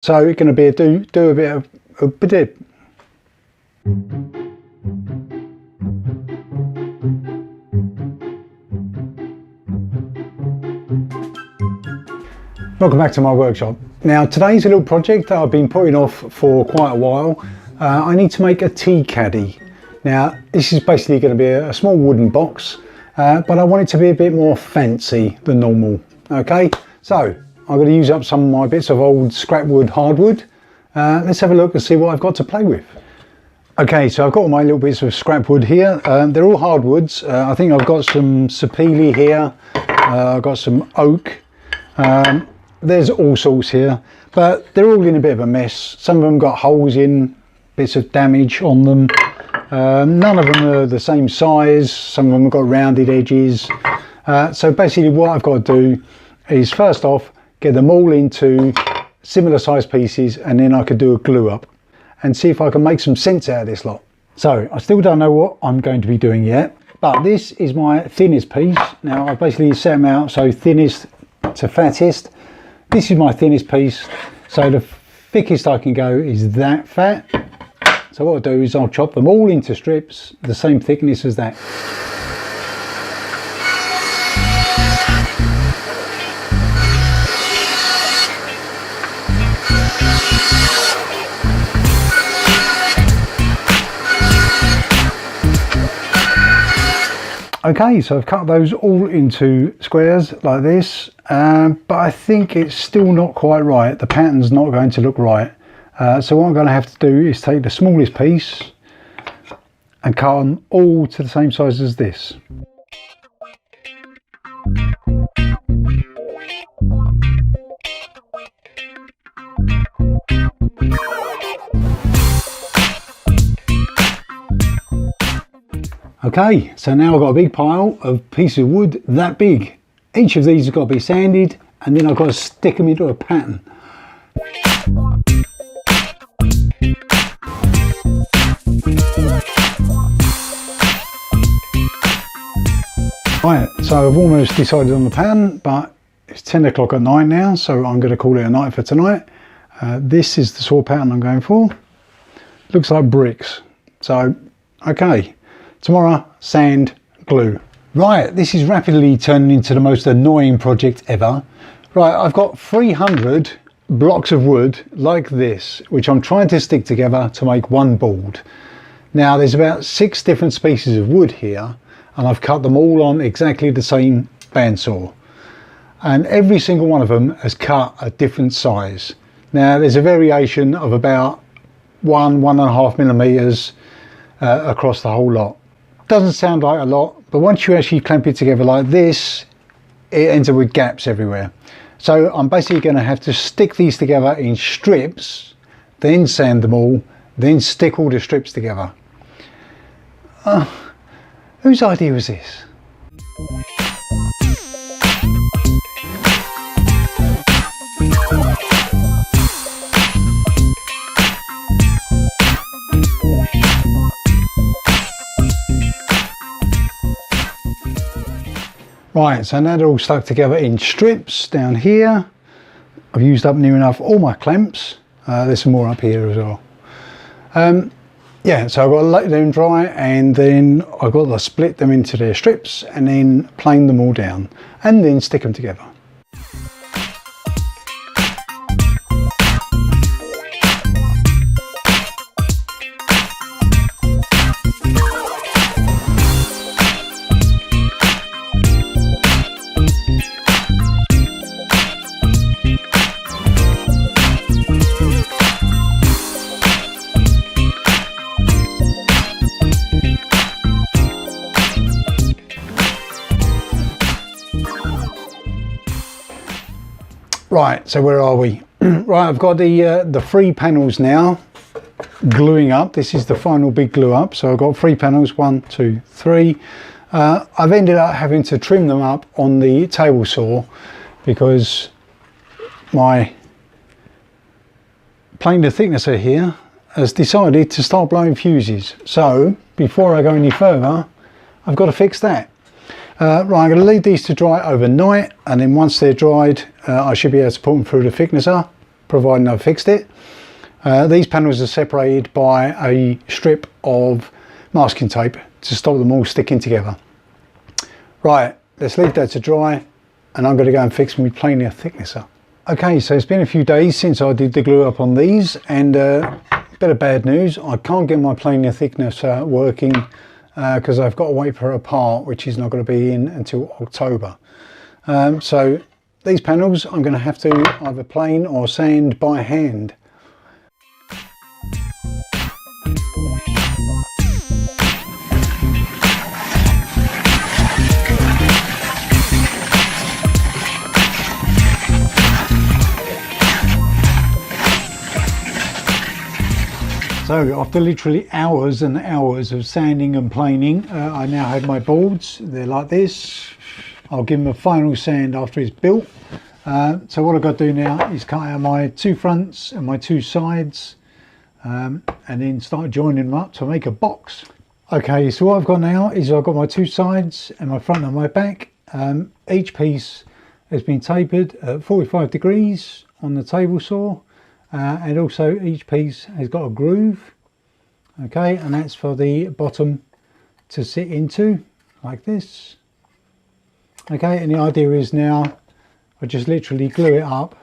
So it's going to be a do a bit of a bit. Welcome back to my workshop. Now today's a little project that I've been putting off for quite a while. I need to make a tea caddy. Now this is basically going to be a small wooden box, but I want it to be a bit more fancy than normal. Okay, so I'm going to use up some of my bits of old scrap wood, hardwood. Let's have a look and see what I've got to play with. Okay, so I've got all my little bits of scrap wood here. They're all hardwoods. I think I've got some sapele here. I've got some oak. There's all sorts here, but they're all in a bit of a mess. Some of them got holes in, bits of damage on them. None of them are the same size. Some of them have got rounded edges. So basically what I've got to do is first off get them all into similar size pieces, and then I could do a glue up and see if I can make some sense out of this lot. So I still don't know what I'm going to be doing yet, but this is my thinnest piece. Now I basically set them out so thinnest to fattest. This is my thinnest piece, so the thickest I can go is that fat. So what I'll do is I'll chop them all into strips the same thickness as that. Okay, so I've cut those all into squares like this, but I think it's still not quite right. The pattern's not going to look right. So what I'm going to have to do is take the smallest piece and cut them all to the same size as this. Okay, so now I've got a big pile of pieces of wood that big. Each of these has got to be sanded, and then I've got to stick them into a pattern. Right, so I've almost decided on the pattern, but it's 10 o'clock at night now, so I'm going to call it a night for tonight. This is the sort of pattern I'm going for. Looks like bricks. So, okay. Tomorrow, sand, glue. Right, this is rapidly turning into the most annoying project ever. Right, I've got 300 blocks of wood like this, which I'm trying to stick together to make one board. Now, there's about 6 different species of wood here, and I've cut them all on exactly the same bandsaw. And every single one of them has cut a different size. Now, there's a variation of about 1.5 millimeters across the whole lot. Doesn't sound like a lot, but once you actually clamp it together like this, it ends up with gaps everywhere. So I'm basically going to have to stick these together in strips, then sand them all, then stick all the strips together. Whose idea was this? Right, so now they're all stuck together in strips down here. I've used up near enough all my clamps. There's some more up here as well. Yeah, so I've got to let them dry, and then I've got to split them into their strips and then plane them all down and then stick them together. Right, so where are we? Right, I've got the 3 panels now gluing up. This is the final big glue up. So I've got 3 panels, 1, 2, 3. I've ended up having to trim them up on the table saw because my planer thicknesser here has decided to start blowing fuses. So before I go any further, I've got to fix that. Right, I'm going to leave these to dry overnight, and then once they're dried, I should be able to put them through the thicknesser providing I've fixed it. These panels are separated by a strip of masking tape to stop them all sticking together. Right, let's leave that to dry, and I'm going to go and fix my planer thicknesser. Okay, so it's been a few days since I did the glue up on these, and a bit of bad news, I can't get my planer thicknesser working because I've got to wait for a part which is not going to be in until October. So these panels I'm going to have to either plane or sand by hand. So after literally hours and hours of sanding and planing, I now have my boards. They're like this. I'll give them a final sand after it's built. So what I've got to do now is cut out my two fronts and my two sides, and then start joining them up to make a box. Okay, so what I've got now is I've got my two sides and my front and my back. Each piece has been tapered at 45 degrees on the table saw. And also each piece has got a groove, okay, and that's for the bottom to sit into like this. Okay, and the idea is now I just literally glue it up.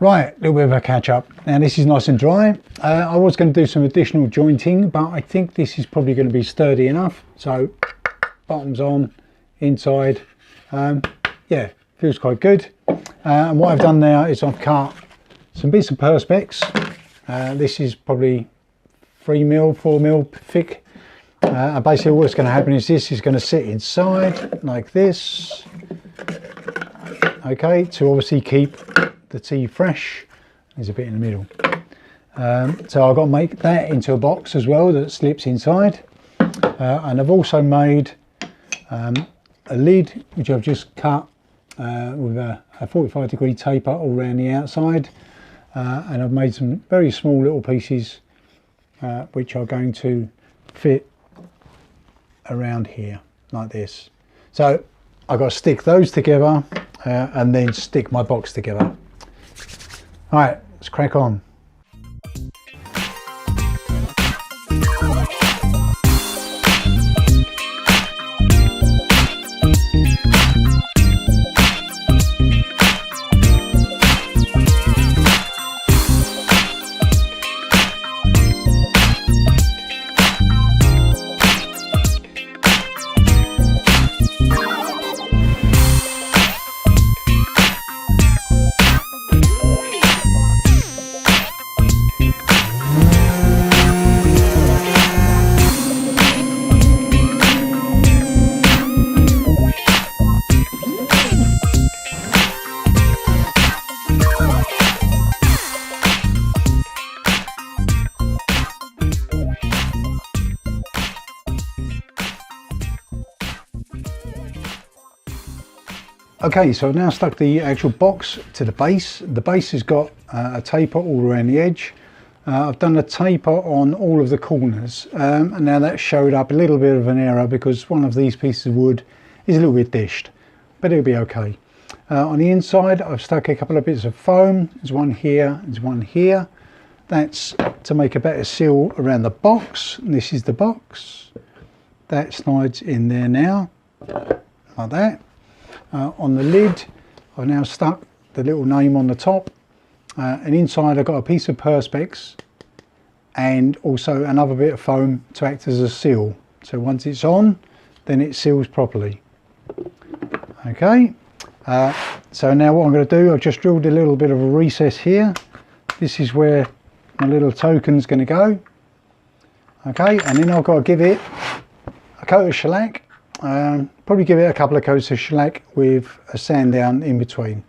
Right, a little bit of a catch up. Now this is nice and dry. I was going to do some additional jointing, but I think this is probably going to be sturdy enough. So bottoms on, inside, yeah, feels quite good. And what I've done now is I've cut some bits of perspex. This is probably 3mm, 4mm thick. And basically what's going to happen is this is going to sit inside like this. Okay, to obviously keep the tea fresh. There's a bit in the middle. So I've got to make that into a box as well that slips inside. And I've also made a lid which I've just cut with a 45 degree taper all around the outside. And I've made some very small little pieces which are going to fit around here like this. So I've got to stick those together and then stick my box together. All right, let's crack on. Okay, so I've now stuck the actual box to the base. The base has got a taper all around the edge. I've done a taper on all of the corners, and now that showed up a little bit of an error because one of these pieces of wood is a little bit dished, but it'll be okay. On the inside I've stuck a couple of bits of foam. There's one here, there's one here. That's to make a better seal around the box. This is the box. That slides in there now, like that. On the lid I've now stuck the little name on the top, and inside I've got a piece of perspex and also another bit of foam to act as a seal. So once it's on, then it seals properly. Okay, so now what I'm going to do, I've just drilled a little bit of a recess here. This is where my little token's going to go. Okay, and then I've got to give it a coat of shellac. Probably give it a couple of coats of shellac with a sand down in between.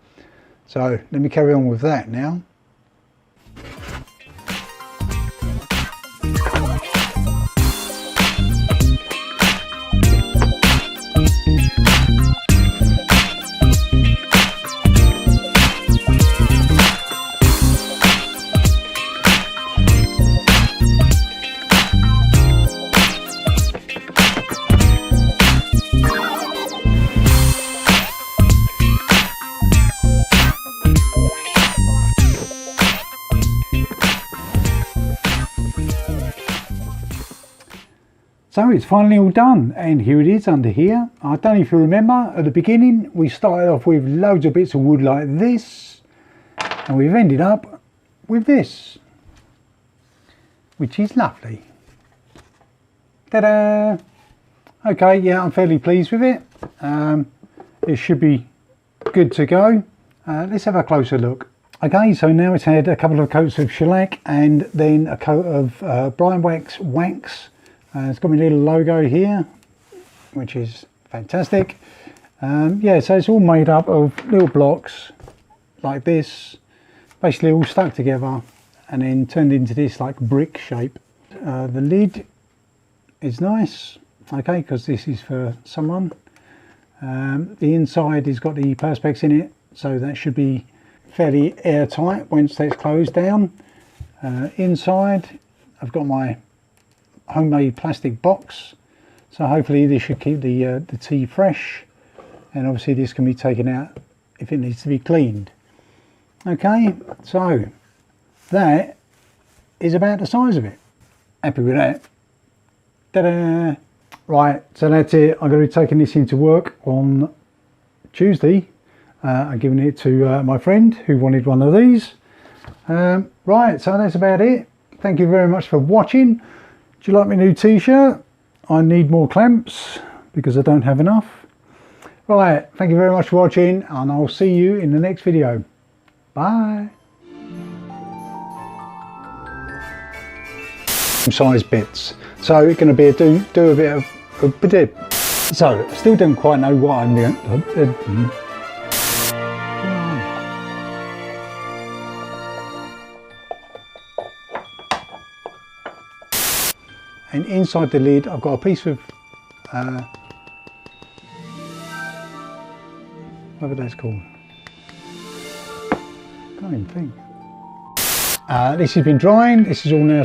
So let me carry on with that now. So it's finally all done, and here it is under here. I don't know if you remember, at the beginning we started off with loads of bits of wood like this, and we've ended up with this, which is lovely. Ta-da! Okay, yeah, I'm fairly pleased with it. It should be good to go. Let's have a closer look. Okay, so now it's had a couple of coats of shellac and then a coat of brine wax. It's got my little logo here, which is fantastic. Yeah, so it's all made up of little blocks like this, basically all stuck together and then turned into this like brick shape. The lid is nice, okay, because this is for someone. The inside has got the perspex in it, so that should be fairly airtight once that's closed down. Inside I've got my homemade plastic box, so hopefully this should keep the tea fresh, and obviously this can be taken out if it needs to be cleaned. Okay, so that is about the size of it. Happy with that. Ta-da! Right, so that's it. I'm going to be taking this into work on Tuesday. I'm giving it to my friend who wanted one of these. Right, so that's about it. Thank you very much for watching. Do you like my new t-shirt? I need more clamps because I don't have enough. Right, thank you very much for watching, and I'll see you in the next video. Bye. Size bits. So it's going to be do a bit of so still don't quite know what I'm doing. And inside the lid I've got a piece of whatever that's called. Can't even think. This has been drying. This is all now